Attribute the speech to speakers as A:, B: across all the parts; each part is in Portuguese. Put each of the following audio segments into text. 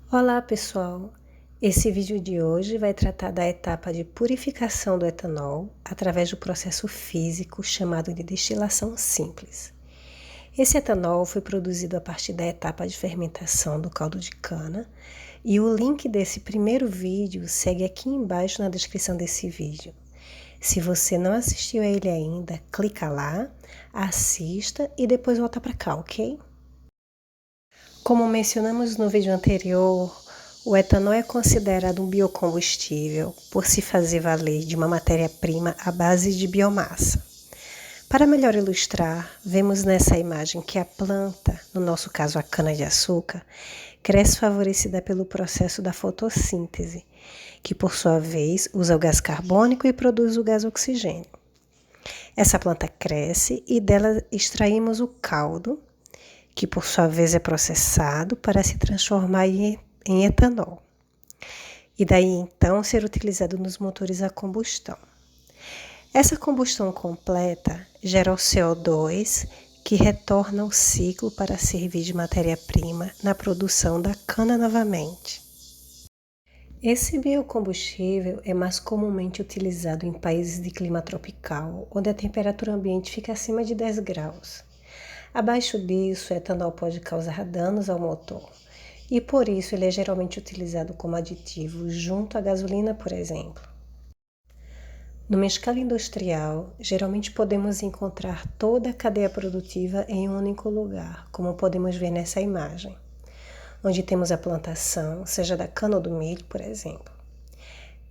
A: Olá pessoal, esse vídeo de hoje vai tratar da etapa de purificação do etanol através do processo físico chamado de destilação simples. Esse etanol foi produzido a partir da etapa de fermentação do caldo de cana e o link desse primeiro vídeo segue aqui embaixo na descrição desse vídeo. Se você não assistiu a ele ainda, clica lá, assista e depois volta para cá, ok? Como mencionamos no vídeo anterior, o etanol é considerado um biocombustível por se fazer valer de uma matéria-prima à base de biomassa. Para melhor ilustrar, vemos nessa imagem que a planta, no nosso caso a cana-de-açúcar, cresce favorecida pelo processo da fotossíntese, que por sua vez usa o gás carbônico e produz o gás oxigênio. Essa planta cresce e dela extraímos o caldo, que por sua vez é processado para se transformar em etanol. E daí então ser utilizado nos motores a combustão. Essa combustão completa gera o CO2, que retorna ao ciclo para servir de matéria-prima na produção da cana novamente. Esse biocombustível é mais comumente utilizado em países de clima tropical, onde a temperatura ambiente fica acima de 10 graus. Abaixo disso, o etanol pode causar danos ao motor, e por isso ele é geralmente utilizado como aditivo junto à gasolina, por exemplo. Numa escala industrial, geralmente podemos encontrar toda a cadeia produtiva em um único lugar, como podemos ver nessa imagem, onde temos a plantação, seja da cana ou do milho, por exemplo.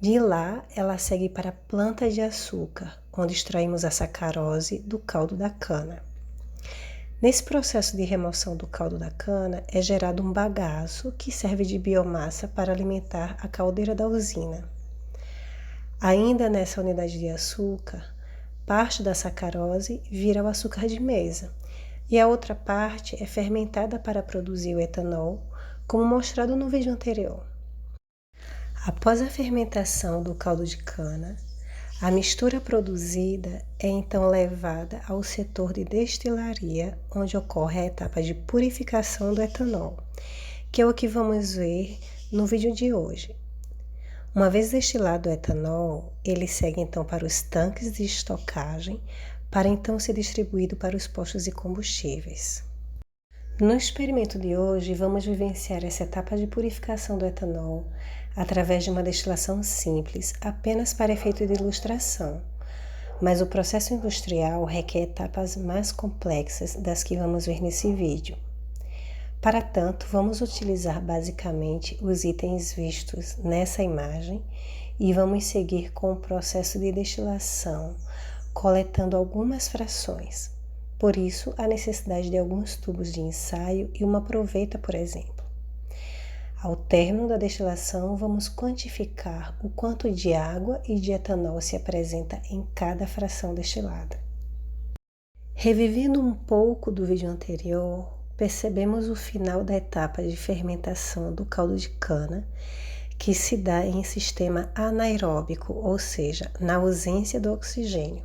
A: De lá, ela segue para a planta de açúcar, onde extraímos a sacarose do caldo da cana. Nesse processo de remoção do caldo da cana, é gerado um bagaço que serve de biomassa para alimentar a caldeira da usina. Ainda nessa unidade de açúcar, parte da sacarose vira o açúcar de mesa e a outra parte é fermentada para produzir o etanol, como mostrado no vídeo anterior. Após a fermentação do caldo de cana, a mistura produzida é então levada ao setor de destilaria, onde ocorre a etapa de purificação do etanol, que é o que vamos ver no vídeo de hoje. Uma vez destilado o etanol, ele segue então para os tanques de estocagem, para então ser distribuído para os postos de combustíveis. No experimento de hoje, vamos vivenciar essa etapa de purificação do etanol através de uma destilação simples, apenas para efeito de ilustração, mas o processo industrial requer etapas mais complexas das que vamos ver nesse vídeo. Para tanto, vamos utilizar basicamente os itens vistos nessa imagem e vamos seguir com o processo de destilação, coletando algumas frações. Por isso, a necessidade de alguns tubos de ensaio e uma proveta, por exemplo. Ao término da destilação, vamos quantificar o quanto de água e de etanol se apresenta em cada fração destilada. Revivendo um pouco do vídeo anterior, percebemos o final da etapa de fermentação do caldo de cana, que se dá em sistema anaeróbico, ou seja, na ausência do oxigênio,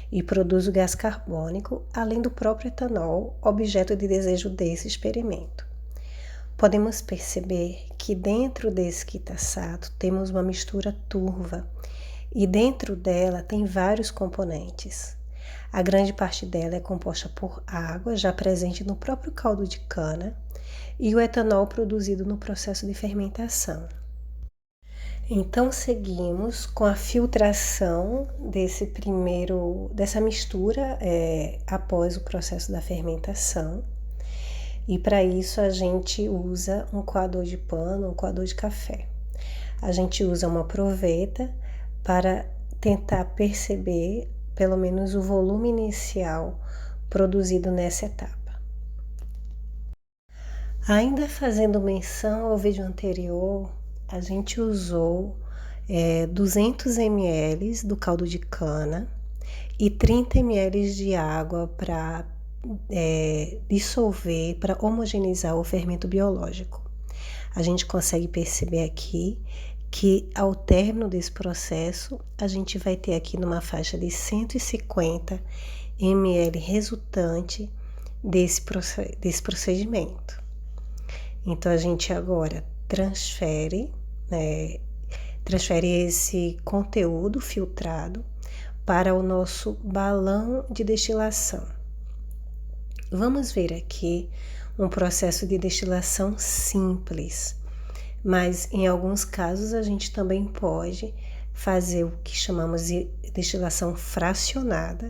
A: e produz o gás carbônico, além do próprio etanol, objeto de desejo desse experimento. Podemos perceber que dentro desse quitaçato temos uma mistura turva, e dentro dela tem vários componentes. A grande parte dela é composta por água, já presente no próprio caldo de cana, e o etanol produzido no processo de fermentação. Então, seguimos com a filtração dessa mistura após o processo da fermentação. E para isso a gente usa um coador de pano, um coador de café. A gente usa uma proveta para tentar perceber pelo menos o volume inicial produzido nessa etapa. Ainda fazendo menção ao vídeo anterior, a gente usou 200 ml do caldo de cana e 30 ml de água para dissolver, para homogeneizar o fermento biológico. A gente consegue perceber aqui que ao término desse processo, a gente vai ter aqui numa faixa de 150 ml resultante desse procedimento. Então, a gente agora transfere esse conteúdo filtrado para o nosso balão de destilação. Vamos ver aqui um processo de destilação simples, mas em alguns casos a gente também pode fazer o que chamamos de destilação fracionada,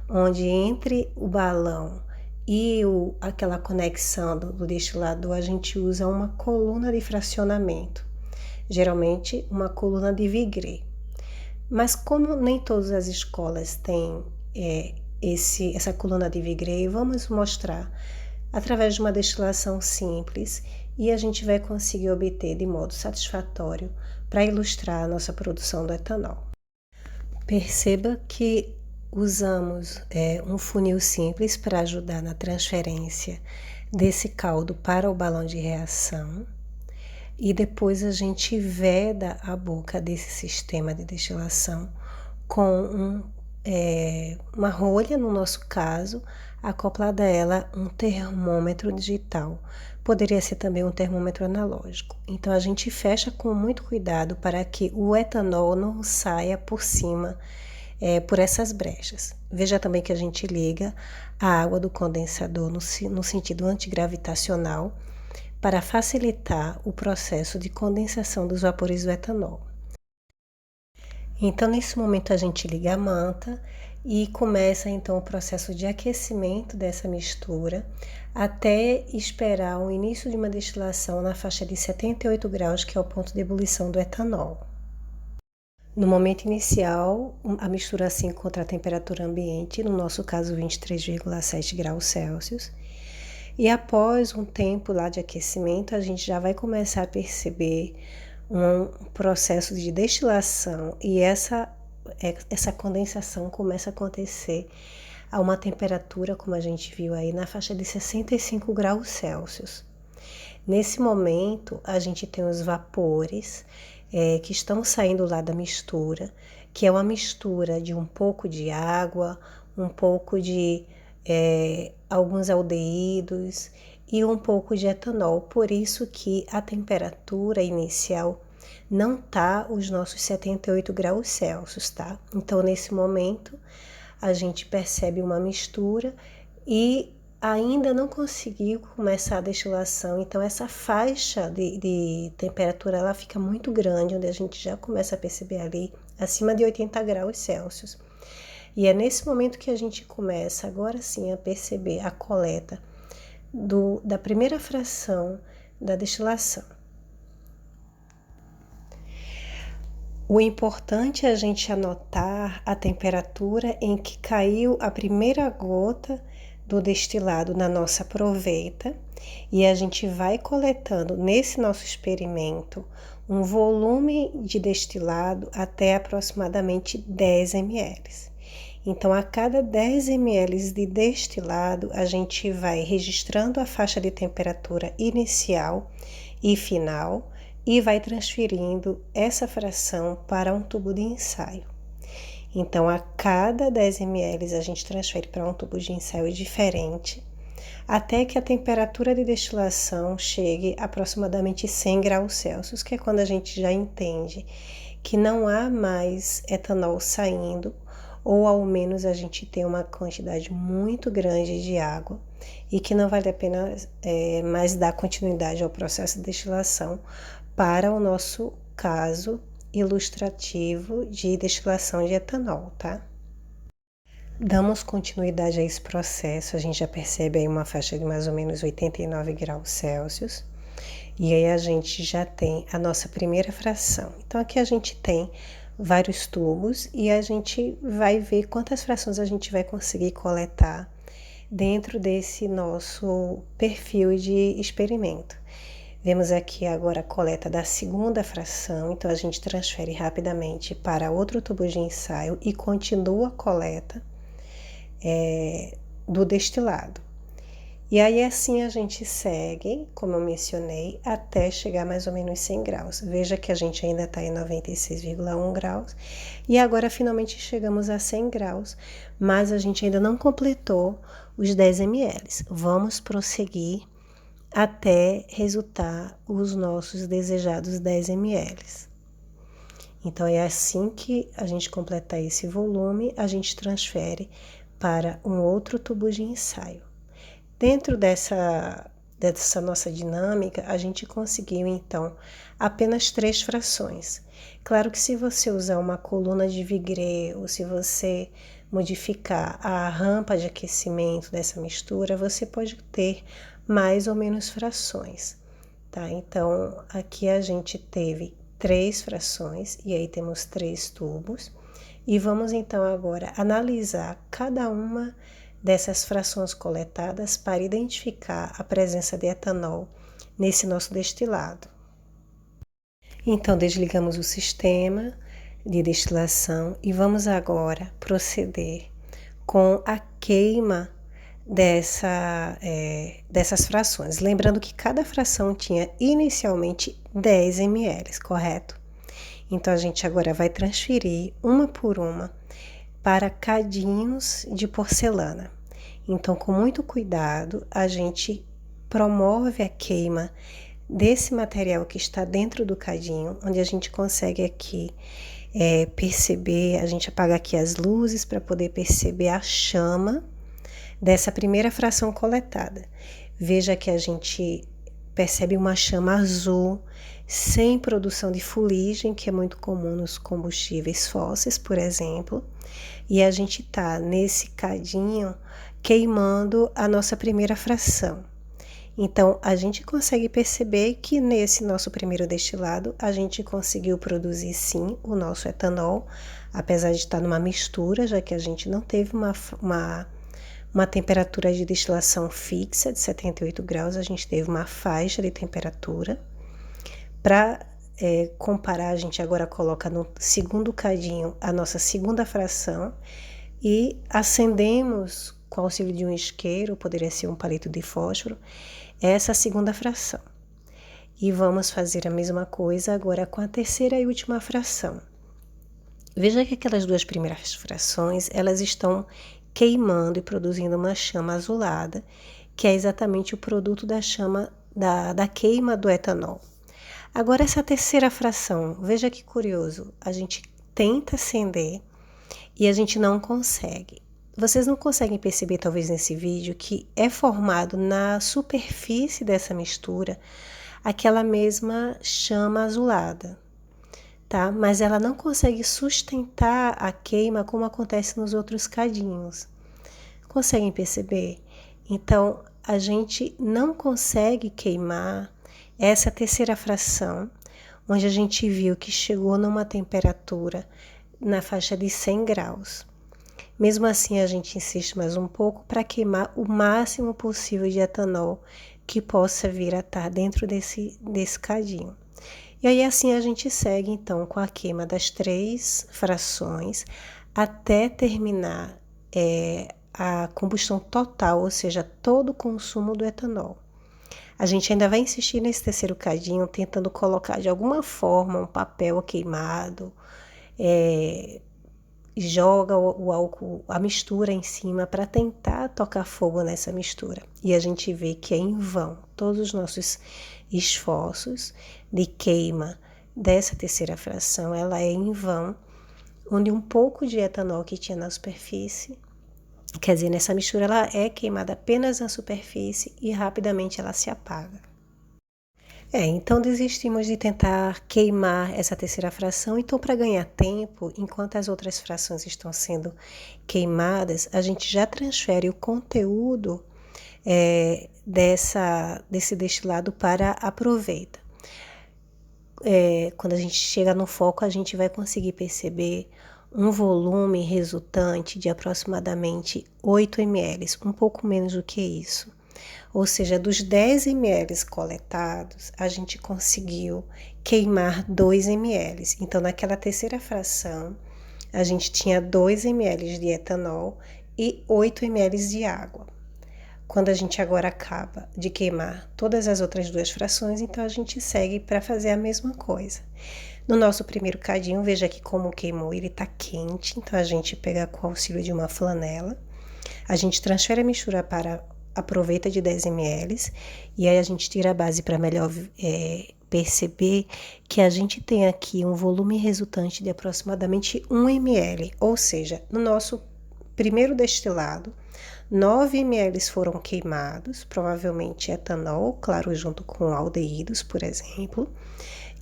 A: onde entre o balão e aquela conexão do destilador a gente usa uma coluna de fracionamento, geralmente uma coluna de Vigreux. Mas como nem todas as escolas têm essa coluna de Vigreux, vamos mostrar através de uma destilação simples e a gente vai conseguir obter de modo satisfatório para ilustrar a nossa produção do etanol. Perceba que usamos um funil simples para ajudar na transferência desse caldo para o balão de reação e depois a gente veda a boca desse sistema de destilação com uma rolha, no nosso caso, acoplada a ela um termômetro digital. Poderia ser também um termômetro analógico. Então a gente fecha com muito cuidado para que o etanol não saia por cima por essas brechas. Veja também que a gente liga a água do condensador no sentido antigravitacional para facilitar o processo de condensação dos vapores do etanol. Então, nesse momento, a gente liga a manta e começa, então, o processo de aquecimento dessa mistura até esperar o início de uma destilação na faixa de 78 graus, que é o ponto de ebulição do etanol. No momento inicial, a mistura se encontra a temperatura ambiente, no nosso caso 23,7 graus Celsius, e após um tempo lá de aquecimento, a gente já vai começar a perceber um processo de destilação e essa condensação começa a acontecer a uma temperatura, como a gente viu aí, na faixa de 65 graus Celsius. Nesse momento, a gente tem os vapores que estão saindo lá da mistura, que é uma mistura de um pouco de água, um pouco de alguns aldeídos e um pouco de etanol, por isso que a temperatura inicial não tá os nossos 78 graus Celsius, tá? Então, nesse momento, a gente percebe uma mistura e ainda não conseguiu começar a destilação, então essa faixa de temperatura, ela fica muito grande, onde a gente já começa a perceber ali acima de 80 graus Celsius. E é nesse momento que a gente começa, agora sim, a perceber a coleta da primeira fração da destilação. O importante é a gente anotar a temperatura em que caiu a primeira gota do destilado na nossa proveta e a gente vai coletando nesse nosso experimento um volume de destilado até aproximadamente 10 ml. Então, a cada 10 ml de destilado, a gente vai registrando a faixa de temperatura inicial e final e vai transferindo essa fração para um tubo de ensaio. Então, a cada 10 ml, a gente transfere para um tubo de ensaio diferente, até que a temperatura de destilação chegue a aproximadamente 100 graus Celsius, que é quando a gente já entende que não há mais etanol saindo, ou ao menos a gente tem uma quantidade muito grande de água e que não vale a pena mais dar continuidade ao processo de destilação para o nosso caso ilustrativo de destilação de etanol, tá? Damos continuidade a esse processo, a gente já percebe aí uma faixa de mais ou menos 89 graus Celsius e aí a gente já tem a nossa primeira fração. Então aqui a gente tem vários tubos e a gente vai ver quantas frações a gente vai conseguir coletar dentro desse nosso perfil de experimento. Vemos aqui agora a coleta da segunda fração, então a gente transfere rapidamente para outro tubo de ensaio e continua a coleta do destilado. E aí assim a gente segue, como eu mencionei, até chegar mais ou menos 100 graus. Veja que a gente ainda está em 96,1 graus. E agora finalmente chegamos a 100 graus, mas a gente ainda não completou os 10 ml. Vamos prosseguir até resultar os nossos desejados 10 ml. Então, é assim que a gente completar esse volume, a gente transfere para um outro tubo de ensaio. Dentro dessa nossa dinâmica, a gente conseguiu, então, apenas 3 frações. Claro que se você usar uma coluna de Vigreux ou se você modificar a rampa de aquecimento dessa mistura, você pode ter mais ou menos frações, tá? Então, aqui a gente teve 3 frações e aí temos 3 tubos. E vamos então agora analisar cada uma dessas frações coletadas para identificar a presença de etanol nesse nosso destilado. Então, desligamos o sistema de destilação e vamos agora proceder com a queima dessas frações. Lembrando que cada fração tinha inicialmente 10 ml, correto? Então, a gente agora vai transferir uma por uma para cadinhos de porcelana. Então, com muito cuidado, a gente promove a queima desse material que está dentro do cadinho, onde a gente consegue aqui perceber, a gente apaga aqui as luzes para poder perceber a chama dessa primeira fração coletada. Veja que a gente percebe uma chama azul, sem produção de fuligem, que é muito comum nos combustíveis fósseis, por exemplo, e a gente tá nesse cadinho queimando a nossa primeira fração. Então, a gente consegue perceber que nesse nosso primeiro destilado, a gente conseguiu produzir sim o nosso etanol, apesar de estar numa mistura, já que a gente não teve uma temperatura de destilação fixa de 78 graus, a gente teve uma faixa de temperatura. Para comparar, a gente agora coloca no segundo cadinho a nossa segunda fração e acendemos com o auxílio de um isqueiro, poderia ser um palito de fósforo, essa segunda fração. E vamos fazer a mesma coisa agora com a terceira e última fração. Veja que aquelas duas primeiras frações, elas estão queimando e produzindo uma chama azulada, que é exatamente o produto da chama, da queima do etanol. Agora essa terceira fração, veja que curioso, a gente tenta acender e a gente não consegue. Vocês não conseguem perceber talvez nesse vídeo que é formado na superfície dessa mistura aquela mesma chama azulada, tá? Mas ela não consegue sustentar a queima como acontece nos outros cadinhos. Conseguem perceber? Então, a gente não consegue queimar essa terceira fração, onde a gente viu que chegou numa temperatura na faixa de 100 graus. Mesmo assim, a gente insiste mais um pouco para queimar o máximo possível de etanol que possa vir a estar dentro desse cadinho. E aí, assim, a gente segue, então, com a queima das 3 frações até terminar a combustão total, ou seja, todo o consumo do etanol. A gente ainda vai insistir nesse terceiro cadinho, tentando colocar de alguma forma um papel queimado, joga o álcool, a mistura em cima para tentar tocar fogo nessa mistura. E a gente vê que é em vão. Todos os nossos esforços de queima dessa terceira fração, ela é em vão, onde um pouco de etanol que tinha na superfície, quer dizer, nessa mistura ela é queimada apenas na superfície e rapidamente ela se apaga. Então desistimos de tentar queimar essa terceira fração. Então, para ganhar tempo, enquanto as outras frações estão sendo queimadas, a gente já transfere o conteúdo desse destilado para a proveta. Quando a gente chega no foco, a gente vai conseguir perceber um volume resultante de aproximadamente 8 ml, um pouco menos do que isso. Ou seja, dos 10 ml coletados, a gente conseguiu queimar 2 ml. Então, naquela terceira fração, a gente tinha 2 ml de etanol e 8 ml de água. Quando a gente agora acaba de queimar todas as outras 2 frações, então a gente segue para fazer a mesma coisa. No nosso primeiro cadinho, veja que como queimou, ele está quente, então a gente pega com o auxílio de uma flanela, a gente transfere a mistura para aproveita de 10 ml e aí a gente tira a base para melhor perceber que a gente tem aqui um volume resultante de aproximadamente 1 ml, ou seja, no nosso primeiro destilado, 9 ml foram queimados, provavelmente etanol, claro, junto com aldeídos, por exemplo,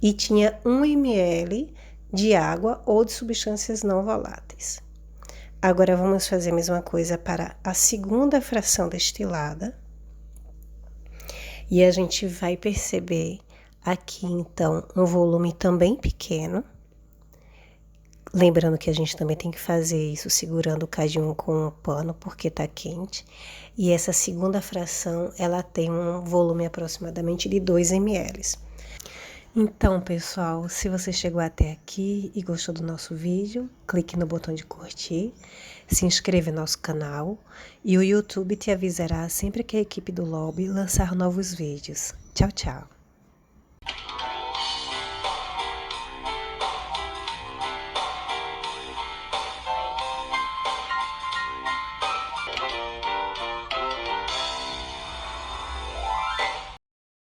A: e tinha 1 ml de água ou de substâncias não voláteis. Agora vamos fazer a mesma coisa para a segunda fração destilada. E a gente vai perceber aqui, então, um volume também pequeno. Lembrando que a gente também tem que fazer isso segurando o cadinho com um pano, porque tá quente. E essa segunda fração, ela tem um volume aproximadamente de 2 ml. Então, pessoal, se você chegou até aqui e gostou do nosso vídeo, clique no botão de curtir, se inscreva no nosso canal e o YouTube te avisará sempre que a equipe do Lobby lançar novos vídeos. Tchau, tchau!